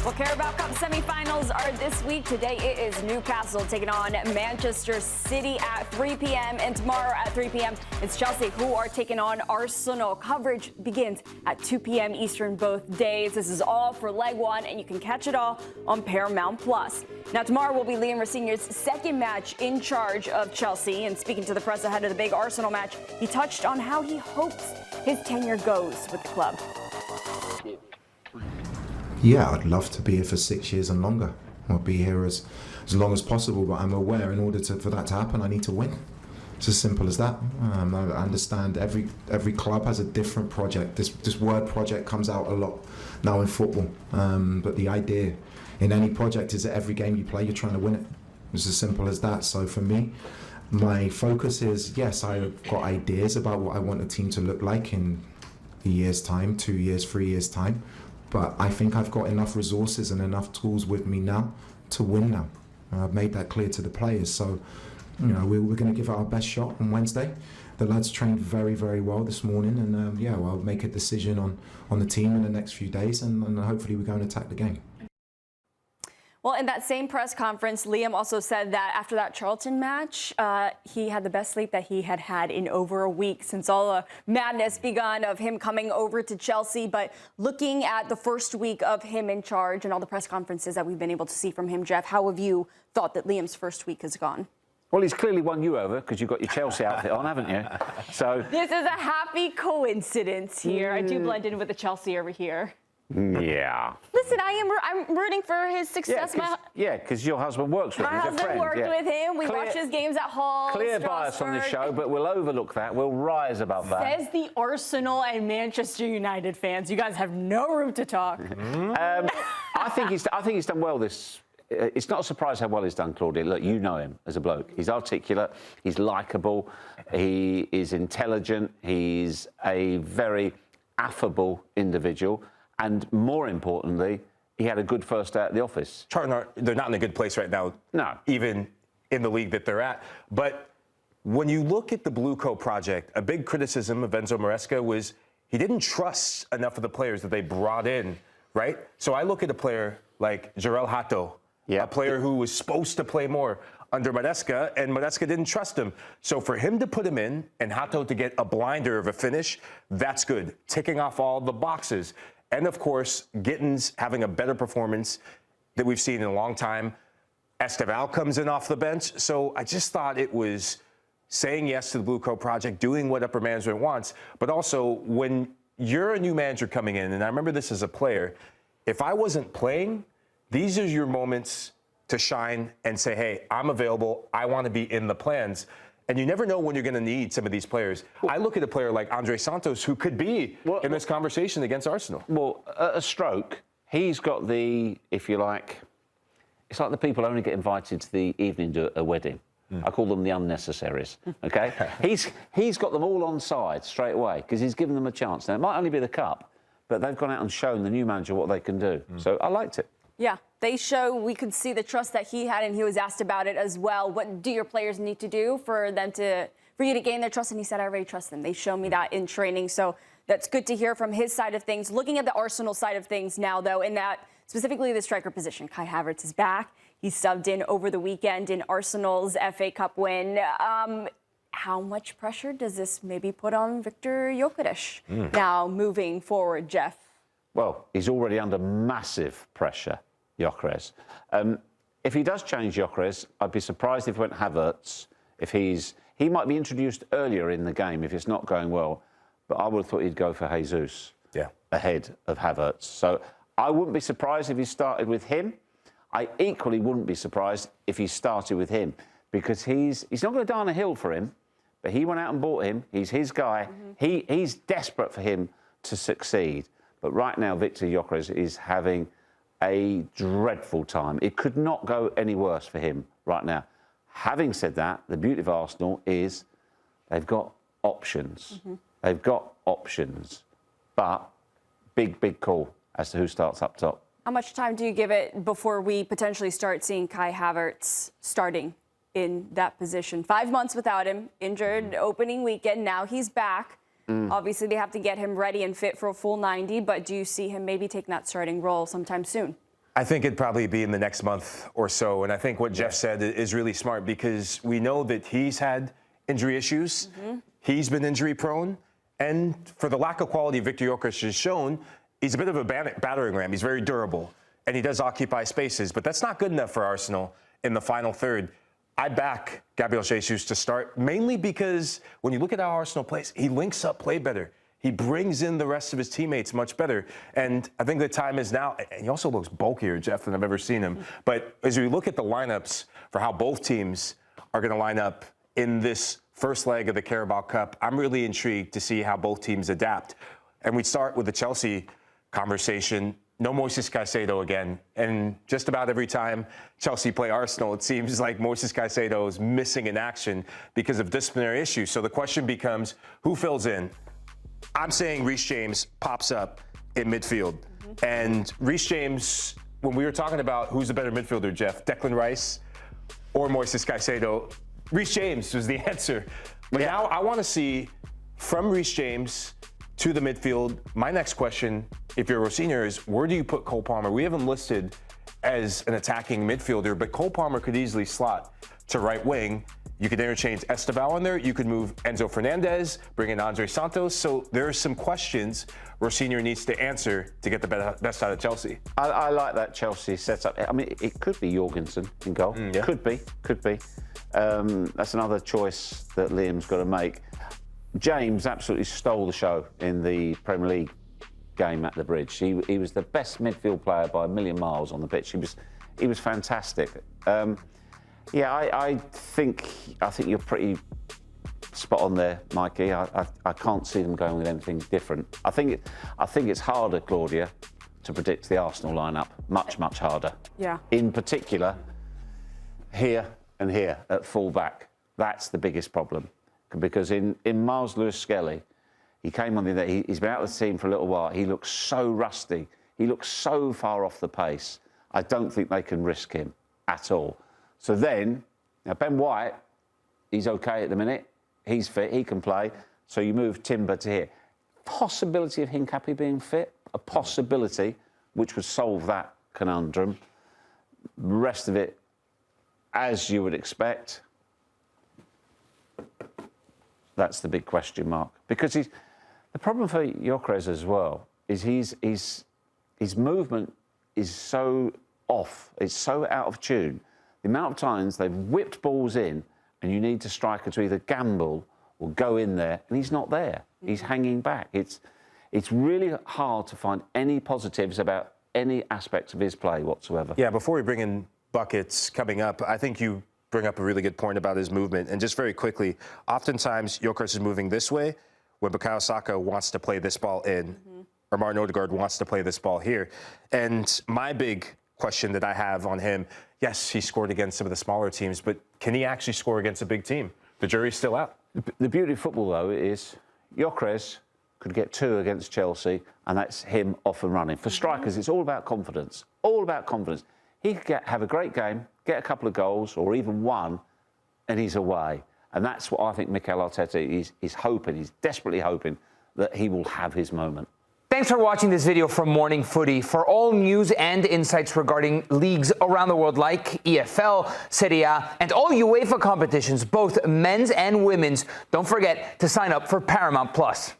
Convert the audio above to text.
Well, Carabao Cup semifinals are this week. Today it is Newcastle taking on Manchester City at 3 p.m. And tomorrow at 3 p.m. it's Chelsea who are taking on Arsenal. Coverage begins at 2 p.m. Eastern both days. This is all for leg one, and you can catch it all on Paramount+. Now, tomorrow will be Liam Rosenior's second match in charge of Chelsea. And speaking to the press ahead of the big Arsenal match, he touched on how he hopes his tenure goes with the club. Yeah, I'd love to be here for 6 years and longer. I'll be here as long as possible, but I'm aware in order for that to happen, I need to win. It's as simple as that. I understand every club has a different project. This word project comes out a lot now in football, but the idea in any project is that every game you play, you're trying to win it. It's as simple as that. So for me, my focus is, yes, I've got ideas about what I want the team to look like in a year's time, 2 years, 3 years' time. But I think I've got enough resources and enough tools with me now to win now. I've made that clear to the players. So, you know, we're going to give it our best shot on Wednesday. The lads trained very, very well this morning. And, yeah, well, I'll make a decision on the team in the next few days. And hopefully we go and attack the game. Well, in that same press conference, Liam also said that after that Charlton match, he had the best sleep that he had had in over a week since all the madness begun of him coming over to Chelsea. But looking at the first week of him in charge and all the press conferences that we've been able to see from him, Geoff, how have you thought that Liam's first week has gone? Well, he's clearly won you over because you've got your Chelsea outfit on, haven't you? So this is a happy coincidence here. I do blend in with the Chelsea over here. Yeah. Listen, I'm rooting for his success. Yeah, because your husband works with him. My husband worked with him. We watch his games at Hull. Clear bias on the show, but we'll overlook that. We'll rise above that. Says the Arsenal and Manchester United fans. You guys have no room to talk. I think he's done well this. It's not a surprise how well he's done, Claudia. Look, you know him as a bloke. He's articulate. He's likeable. He is intelligent. He's a very affable individual. And more importantly, he had a good first day at the office. Charlton, they're not in a good place right now. No. Even in the league that they're at. But when you look at the Blueco project, a big criticism of Enzo Maresca was he didn't trust enough of the players that they brought in, right? So I look at a player like Jarell Hato, a player who was supposed to play more under Maresca, and Maresca didn't trust him. So for him to put him in and Hato to get a blinder of a finish, that's good. Ticking off all the boxes. And, of course, Gittins having a better performance that we've seen in a long time. Esteval comes in off the bench. So I just thought it was saying yes to the Blueco project, doing what upper management wants. But also, when you're a new manager coming in, and I remember this as a player, if I wasn't playing, these are your moments to shine and say, hey, I'm available. I want to be in the plans. And you never know when you're going to need some of these players. I look at a player like Andre Santos, who could be in this conversation against Arsenal. Well, at a stroke, he's got the, if you like, it's like the people only get invited to the evening to a wedding. I call them the unnecessaries, OK? he's got them all on side straight away because he's given them a chance. Now, it might only be the cup, but they've gone out and shown the new manager what they can do. So I liked it. Yeah, we could see the trust that he had, and he was asked about it as well. What do your players need to do for you to gain their trust? And he said, I already trust them. They show me that in training. So that's good to hear from his side of things. Looking at the Arsenal side of things now, though, in that specifically the striker position, Kai Havertz is back. He subbed in over the weekend in Arsenal's FA Cup win. How much pressure does this maybe put on Viktor Gyökeres now moving forward, Geoff? Well, he's already under massive pressure, Gyökeres. If he does change Gyökeres, I'd be surprised if he went Havertz. He might be introduced earlier in the game if it's not going well, but I would have thought he'd go for Jesus ahead of Havertz. So I wouldn't be surprised if he started with him. I equally wouldn't be surprised if he started with him because he's not going to die on a hill for him, but he went out and bought him. He's his guy. He's desperate for him to succeed. But right now, Viktor Gyökeres is having a dreadful time. It could not go any worse for him right now. Having said that, the beauty of Arsenal is they've got options. They've got options. But big call as to who starts up top. How much time do you give it before we potentially start seeing Kai Havertz starting in that position? 5 months without him, injured opening weekend. Now he's back. Obviously, they have to get him ready and fit for a full 90, but do you see him maybe taking that starting role sometime soon? I think it'd probably be in the next month or so. And I think what Geoff said is really smart because we know that he's had injury issues. He's been injury prone. And for the lack of quality Viktor Gyökeres has shown, he's a bit of a battering ram. He's very durable. And he does occupy spaces. But that's not good enough for Arsenal in the final third. I back Gabriel Jesus to start, mainly because when you look at how Arsenal plays, he links up play better. He brings in the rest of his teammates much better. And I think the time is now. And he also looks bulkier, Geoff, than I've ever seen him. But as we look at the lineups for how both teams are going to line up in this first leg of the Carabao Cup, I'm really intrigued to see how both teams adapt. And we start with the Chelsea conversation. No Moises Caicedo again. And just about every time Chelsea play Arsenal, it seems like Moises Caicedo is missing in action because of disciplinary issues. So the question becomes, who fills in? I'm saying Reece James pops up in midfield. And Reece James, when we were talking about who's the better midfielder, Geoff, Declan Rice or Moises Caicedo, Reece James was the answer. But now I want to see from Reece James to the midfield. My next question, if you're Rosenior, is where do you put Cole Palmer? We have him listed as an attacking midfielder, but Cole Palmer could easily slot to right wing. You could interchange Esteval in there. You could move Enzo Fernandez, bring in Andre Santos. So there are some questions Rosenior needs to answer to get the best out of Chelsea. I like that Chelsea setup. I mean, it could be Jorgensen in goal. Could be. That's another choice that Liam's got to make. James absolutely stole the show in the Premier League game at the Bridge. He was the best midfield player by a million miles on the pitch. He was fantastic. I think you're pretty spot on there, Mikey. I can't see them going with anything different. I think it's harder, Claudia, to predict the Arsenal lineup. Much harder. Yeah. In particular, here and here at full back. That's the biggest problem. Because in Miles Lewis-Skelly, he came on the day, he's been out of the team for a little while. He looks so rusty. He looks so far off the pace. I don't think they can risk him at all. So then, now Ben White, he's okay at the minute. He's fit, he can play. So you move Timber to here. Possibility of Hincapie being fit, a possibility, which would solve that conundrum. The rest of it, as you would expect, that's the big question mark. Because the problem for Gyökeres as well is his movement is so off, it's so out of tune. The amount of times they've whipped balls in and you need a striker to either gamble or go in there, and he's not there. He's hanging back. It's really hard to find any positives about any aspect of his play whatsoever. Yeah, before we bring in buckets coming up, I think you bring up a really good point about his movement. And just very quickly, oftentimes Gyökeres is moving this way when Bukayo Saka wants to play this ball in, or Martin Odegaard wants to play this ball here. And my big question that I have on him, yes, he scored against some of the smaller teams, but can he actually score against a big team? The jury's still out. The beauty of football, though, is Gyökeres could get 2 against Chelsea, and that's him off and running. For strikers, it's all about confidence. All about confidence. He could have a great game, get a couple of goals, or even one, and he's away. And that's what I think Mikel Arteta is hoping. He's desperately hoping that he will have his moment. Thanks for watching this video from Morning Footy. For all news and insights regarding leagues around the world like EFL, Serie, and all UEFA competitions, both men's and women's, don't forget to sign up for Paramount+.